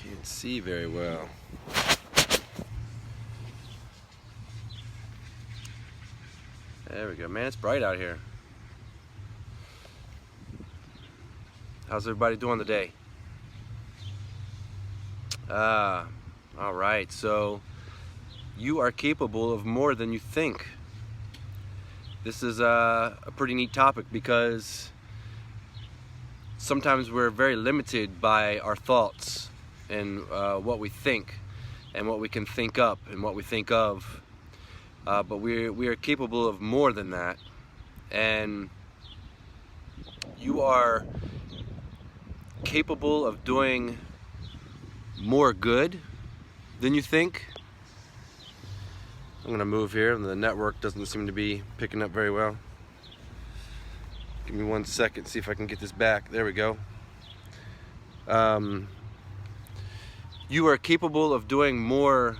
Can't see very well. There we go. Man, it's bright out here. How's everybody doing today? All right. So you are capable of more than you think. This is a pretty neat topic because sometimes we're very limited by our thoughts and what we think and what we can think up and what we think of. But we are capable of more than that. And you are capable of doing more good than you think. I'm gonna move here, and the network doesn't seem to be picking up very well. Give me 1 second, see if I can get this back. There we go. You are capable of doing more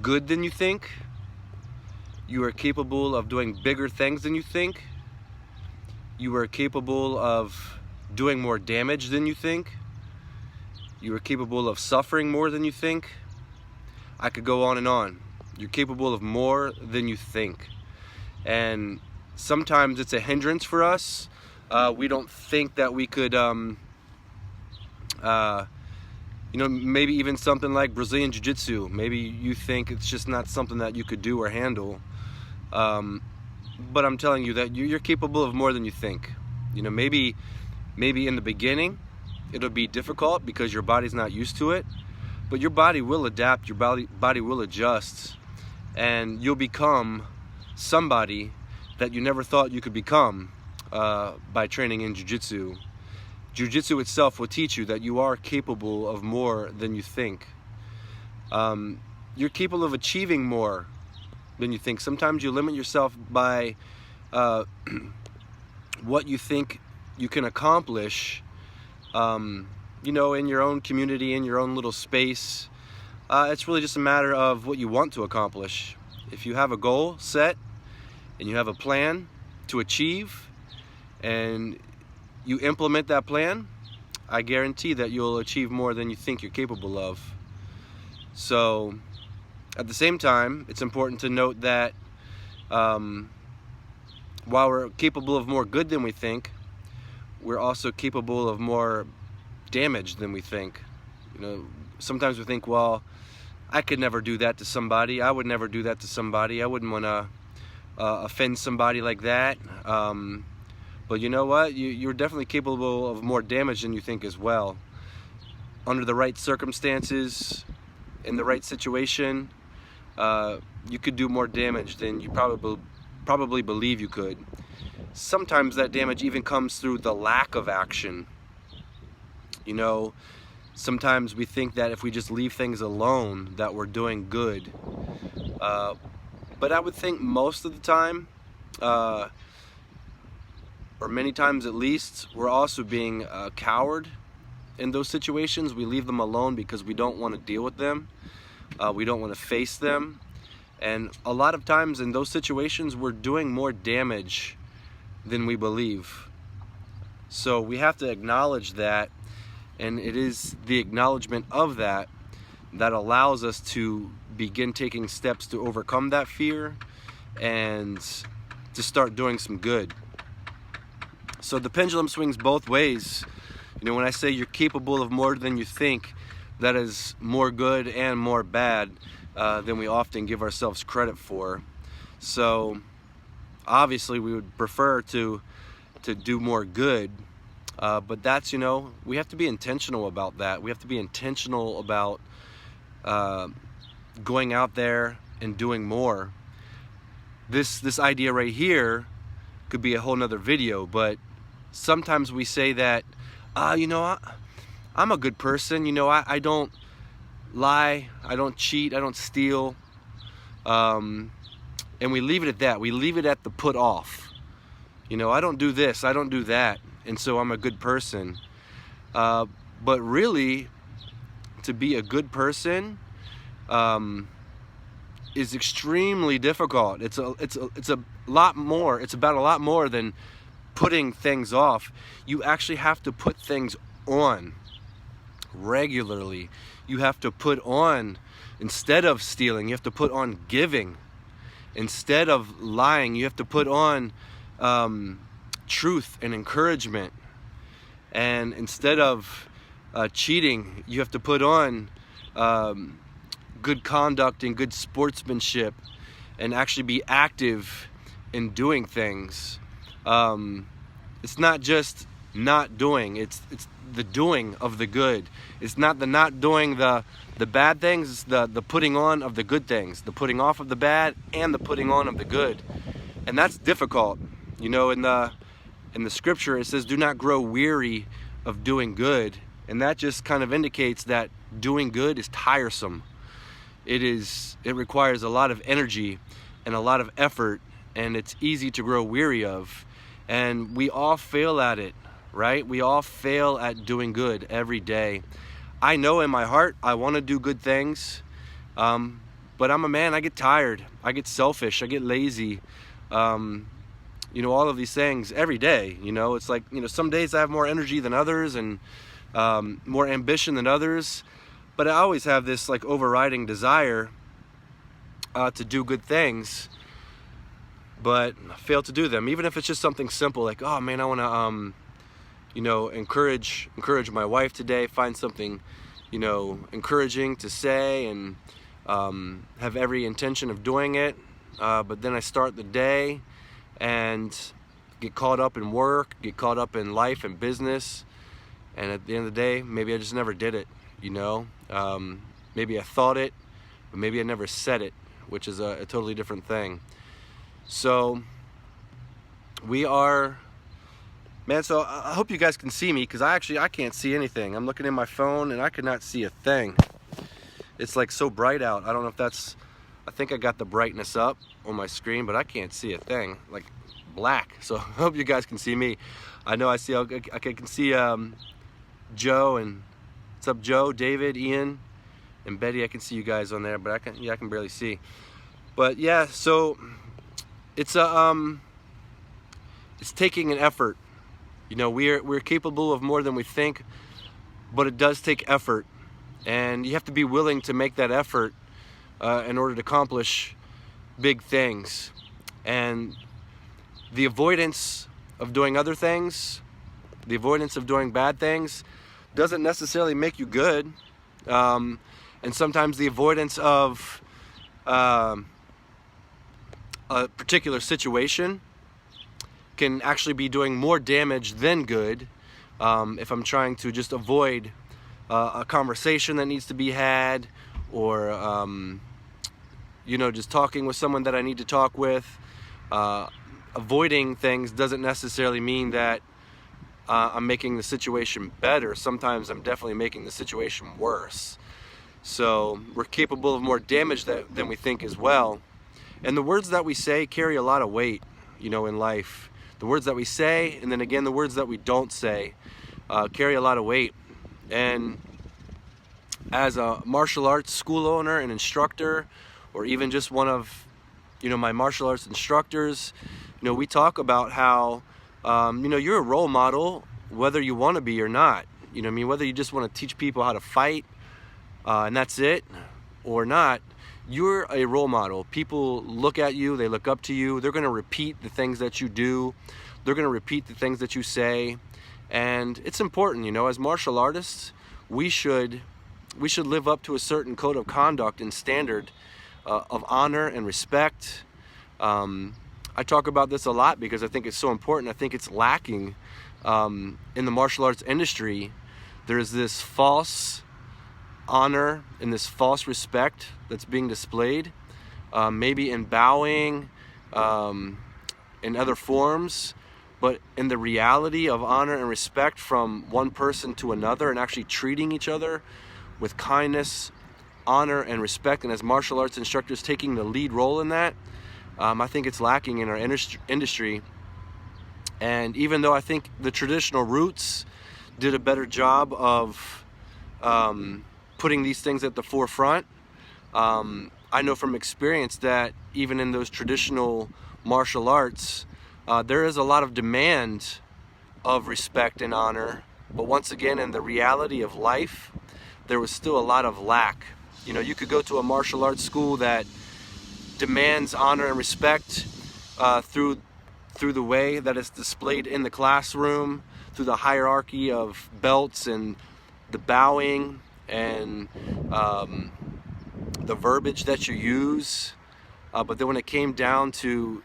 good than you think. You are capable of doing bigger things than you think. You are capable of doing more damage than you think. You are capable of suffering more than you think. I could go on and on. You're capable of more than you think. And sometimes it's a hindrance for us. We don't think that we could, maybe even something like Brazilian Jiu-Jitsu. Maybe you think it's just not something that you could do or handle. But I'm telling you that you're capable of more than you think. Maybe in the beginning it'll be difficult because your body's not used to it, but your body will adapt, your body will adjust, and you'll become somebody that you never thought you could become by training in Jiu-Jitsu. Jiu-Jitsu itself will teach you that you are capable of more than you think. You're capable of achieving more than you think. Sometimes you limit yourself by what you think you can accomplish, in your own community, in your own little space. It's really just a matter of what you want to accomplish. If you have a goal set and you have a plan to achieve and you implement that plan, I guarantee that you'll achieve more than you think you're capable of. So at the same time, it's important to note that while we're capable of more good than we think, we're also capable of more damage than we think. Sometimes we think, well, I could never do that to somebody. I would never do that to somebody. I wouldn't want to offend somebody like that. But you know what? You're definitely capable of more damage than you think as well. Under the right circumstances, in the right situation, you could do more damage than you probably believe you could. Sometimes that damage even comes through the lack of action. Sometimes we think that if we just leave things alone that we're doing good. But I would think most of the time, or many times at least, we're also being a coward in those situations. We leave them alone because we don't want to deal with them. We don't want to face them. And a lot of times in those situations, we're doing more damage than we believe. So we have to acknowledge that, and it is the acknowledgement of that that allows us to begin taking steps to overcome that fear and to start doing some good. So the pendulum swings both ways. When I say you're capable of more than you think, that is more good and more bad than we often give ourselves credit for. So obviously we would prefer to do more good, but that's, we have to be intentional about that. We have to be intentional about going out there and doing more. This idea right here could be a whole nother video, but sometimes we say that, I'm a good person, I don't lie, I don't cheat, I don't steal, and we leave it at that. We leave it at the put off. I don't do this, I don't do that, and so I'm a good person. But really, to be a good person is extremely difficult. It's a lot more. It's about a lot more than putting things off. You actually have to put things on. regularly. You have to put on, instead of stealing, you have to put on giving. Instead of lying, you have to put on truth and encouragement. And instead of cheating, you have to put on good conduct and good sportsmanship, and actually be active in doing things. It's not just not doing, it's the doing of the good. It's not the not doing the bad things, it's the putting on of the good things, the putting off of the bad and the putting on of the good. And that's difficult. You know, in the scripture it says, do not grow weary of doing good. And that just kind of indicates that doing good is tiresome. It requires a lot of energy and a lot of effort, and it's easy to grow weary of. And we all fail at it, right? We all fail at doing good every day. I know in my heart I want to do good things, but I'm a man. I get tired. I get selfish. I get lazy. You know, all of these things every day. You know, it's like, you know, some days I have more energy than others, and more ambition than others. But I always have this like overriding desire to do good things, but fail to do them. Even if it's just something simple, like, oh man, I want to, you know, encourage my wife today. Find something, you know, encouraging to say, and have every intention of doing it. But then I start the day and get caught up in work, get caught up in life and business, and at the end of the day, maybe I just never did it. You know, maybe I thought it, but maybe I never said it, which is a totally different thing. So we are, man, so I hope you guys can see me, because I can't see anything. I'm looking in my phone and I could not see a thing. It's like so bright out. I don't know if that's, I think I got the brightness up on my screen, but I can't see a thing, like black. So I hope you guys can see me. I know I can see Joe, and what's up, Joe, David, Ian, and Betty. I can see you guys on there, but I can barely see. But yeah, so it's taking an effort. You know, we're capable of more than we think, but it does take effort, and you have to be willing to make that effort in order to accomplish big things. And the avoidance of doing other things, the avoidance of doing bad things, doesn't necessarily make you good. And sometimes the avoidance of a particular situation can actually be doing more damage than good. If I'm trying to just avoid a conversation that needs to be had, or you know, just talking with someone that I need to talk with, avoiding things doesn't necessarily mean that I'm making the situation better. Sometimes I'm definitely making the situation worse. So we're capable of more damage than we think as well. And the words that we say carry a lot of weight, you know, in life. The words that we say, and then again the words that we don't say, carry a lot of weight. And as a martial arts school owner and instructor, or even just one of, you know, my martial arts instructors, you know, we talk about how you know, you're a role model whether you want to be or not. You know what I mean? Whether you just want to teach people how to fight and that's it, or not, you're a role model. People look at you, they look up to you, they're going to repeat the things that you do, they're going to repeat the things that you say. And it's important, you know, as martial artists, we should live up to a certain code of conduct and standard of honor and respect. I talk about this a lot because I think it's so important. I think it's lacking in the martial arts industry. There's this false honor and this false respect that's being displayed, maybe in bowing, in other forms, but in the reality of honor and respect from one person to another, and actually treating each other with kindness, honor, and respect, and as martial arts instructors taking the lead role in that, I think it's lacking in our industry. And even though I think the traditional roots did a better job of putting these things at the forefront, I know from experience that even in those traditional martial arts, there is a lot of demand of respect and honor But once again, in the reality of life, there was still a lot of lack. You know, you could go to a martial arts school that demands honor and respect through the way that it's displayed in the classroom, through the hierarchy of belts and the bowing and the verbiage that you use. But then when it came down to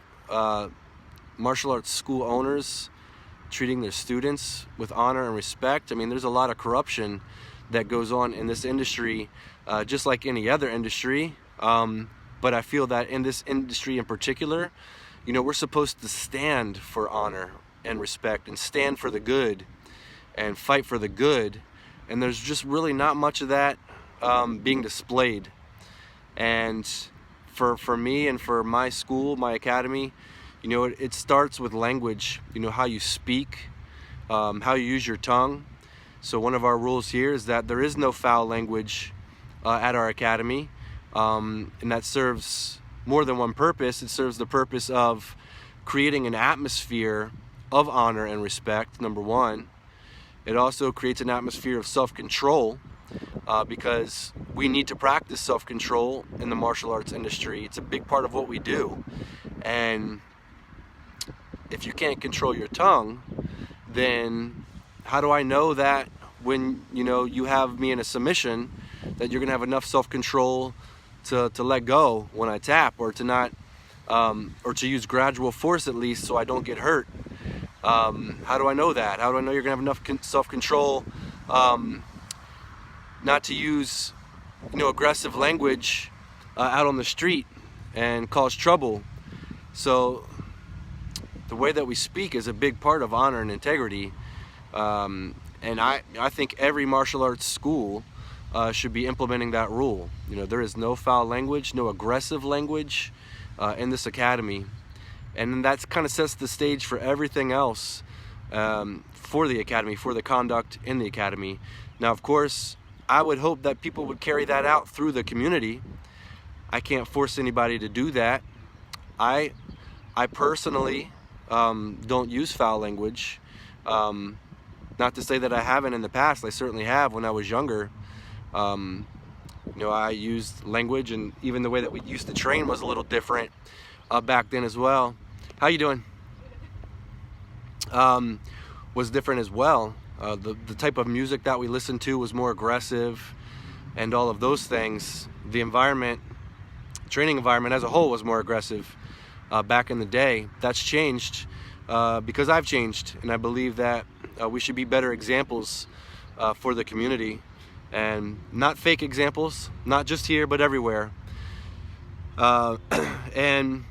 martial arts school owners treating their students with honor and respect, I mean, there's a lot of corruption that goes on in this industry, just like any other industry. But I feel that in this industry in particular, you know, we're supposed to stand for honor and respect and stand for the good and fight for the good. And there's just really not much of that being displayed. And for me and for my school, my academy, you know, it starts with language, you know, how you speak, how you use your tongue. So one of our rules here is that there is no foul language at our academy. And that serves more than one purpose. It serves the purpose of creating an atmosphere of honor and respect, number one. It also creates an atmosphere of self-control because we need to practice self-control in the martial arts industry. It's a big part of what we do. And if you can't control your tongue, then how do I know that when, you know, you have me in a submission, that you're gonna have enough self-control to let go when I tap, or to not, or to use gradual force at least so I don't get hurt? How do I know that? How do I know you're gonna have enough self-control not to use, you know, aggressive language out on the street and cause trouble? So the way that we speak is a big part of honor and integrity. And I think every martial arts school should be implementing that rule. You know, there is no foul language, no aggressive language in this academy. And that kind of sets the stage for everything else for the academy, for the conduct in the academy. Now, of course, I would hope that people would carry that out through the community. I can't force anybody to do that. I personally don't use foul language. Not to say that I haven't in the past. I certainly have when I was younger. You know, I used language, and even the way that we used to train was a little different back then as well. How you doing? Was different as well. The type of music that we listened to was more aggressive, and all of those things. The environment, training environment as a whole, was more aggressive back in the day. That's changed because I've changed, and I believe that we should be better examples for the community, and not fake examples, not just here but everywhere. And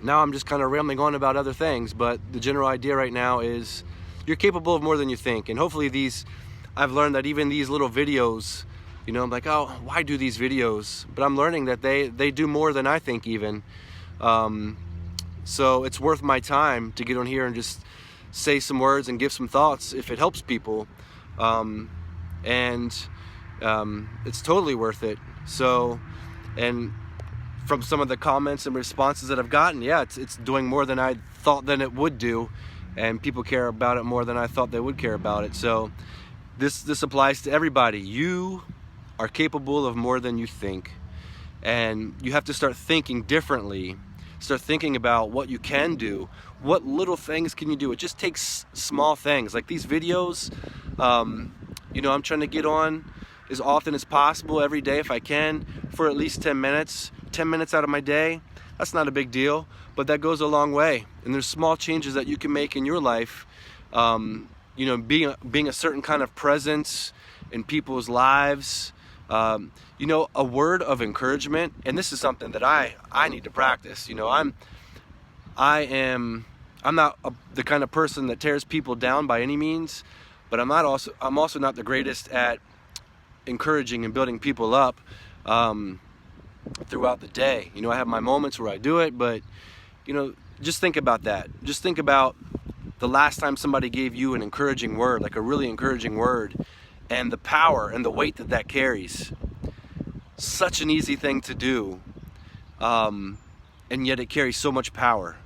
now I'm just kind of rambling on about other things, but the general idea right now is you're capable of more than you think. And hopefully I've learned that even these little videos, you know, I'm like, oh, why do these videos? But I'm learning that they do more than I think even. So it's worth my time to get on here and just say some words and give some thoughts if it helps people. And it's totally worth it. So, and from some of the comments and responses that I've gotten, yeah, it's doing more than I thought that it would do, and people care about it more than I thought they would care about it. So this applies to everybody. You are capable of more than you think, and you have to start thinking differently. Start thinking about what you can do. What little things can you do? It just takes small things like these videos. You know, I'm trying to get on as often as possible every day if I can, for at least 10 minutes. 10 minutes out of my day, that's not a big deal, but that goes a long way. And there's small changes that you can make in your life. You know, being a certain kind of presence in people's lives. You know, a word of encouragement, and this is something that I need to practice. You know, I'm not the kind of person that tears people down by any means, but I'm also not the greatest at encouraging and building people up throughout the day. You know, I have my moments where I do it, but you know, just think about that. Just think about the last time somebody gave you an encouraging word, like a really encouraging word, and the power and the weight that carries. Such an easy thing to do, and yet it carries so much power,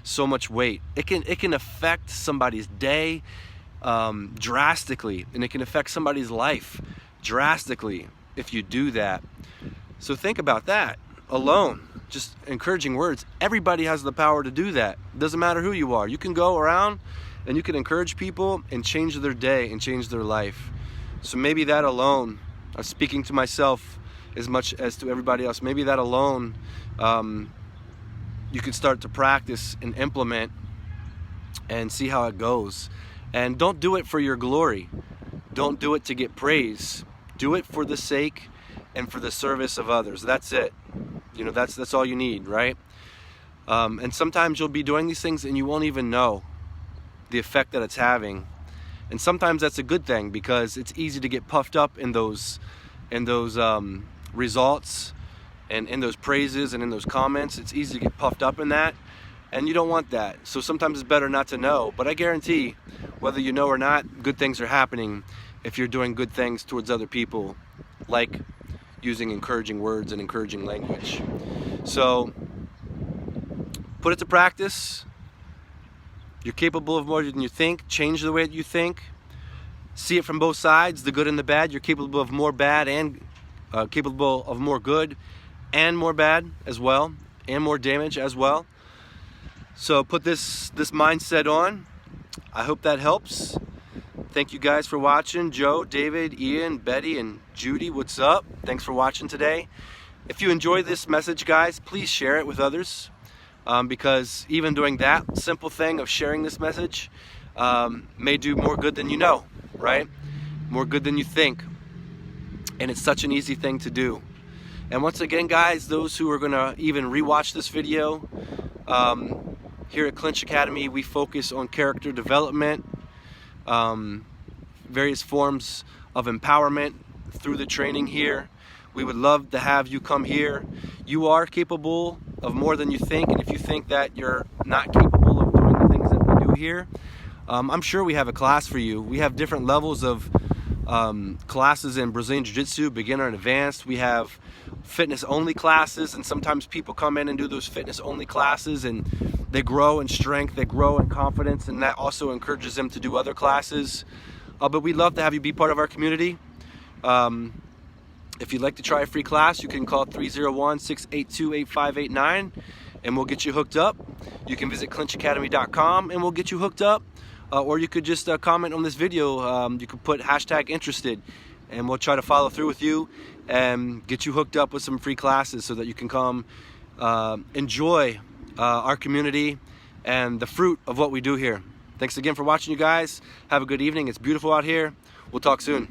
so much weight. It can affect somebody's day, drastically, and it can affect somebody's life drastically if you do that. So think about that alone. Just encouraging words. Everybody has the power to do that. Doesn't matter who you are. You can go around and you can encourage people and change their day and change their life. So maybe that alone, I'm speaking to myself as much as to everybody else, maybe that alone you could start to practice and implement and see how it goes. And don't do it for your glory. Don't do it to get praise. Do it for the sake and for the service of others. That's it. You know, that's all you need, right? And sometimes you'll be doing these things and you won't even know the effect that it's having. And sometimes that's a good thing, because it's easy to get puffed up in those results and in those praises and in those comments. It's easy to get puffed up in that, and you don't want that. So sometimes it's better not to know. But I guarantee, whether you know or not, good things are happening if you're doing good things towards other people, like using encouraging words and encouraging language. So put it to practice. You're capable of more than you think. Change the way that you think. See it from both sides, the good and the bad. You're capable of more bad and capable of more good and more bad as well, and more damage as well. So put this mindset on. I hope that helps. Thank you guys for watching. Joe, David, Ian, Betty, and Judy, what's up? Thanks for watching today. If you enjoyed this message, guys, please share it with others, because even doing that simple thing of sharing this message may do more good than you know, right? More good than you think. And it's such an easy thing to do. And once again, guys, those who are going to even rewatch this video, here at Clinch Academy, we focus on character development, various forms of empowerment through the training here. We would love to have you come here. You are capable of more than you think, and if you think that you're not capable of doing the things that we do here, I'm sure we have a class for you. We have different levels of classes in Brazilian Jiu-Jitsu, beginner and advanced. We have fitness-only classes, and sometimes people come in and do those fitness-only classes, and they grow in strength, they grow in confidence, and that also encourages them to do other classes. But we'd love to have you be part of our community. If you'd like to try a free class, you can call 301-682-8589 and we'll get you hooked up. You can visit clinchacademy.com and we'll get you hooked up. Or you could just comment on this video. You could put #interested and we'll try to follow through with you and get you hooked up with some free classes so that you can come enjoy our community and the fruit of what we do here. Thanks again for watching, you guys. Have a good evening. It's beautiful out here. We'll talk soon.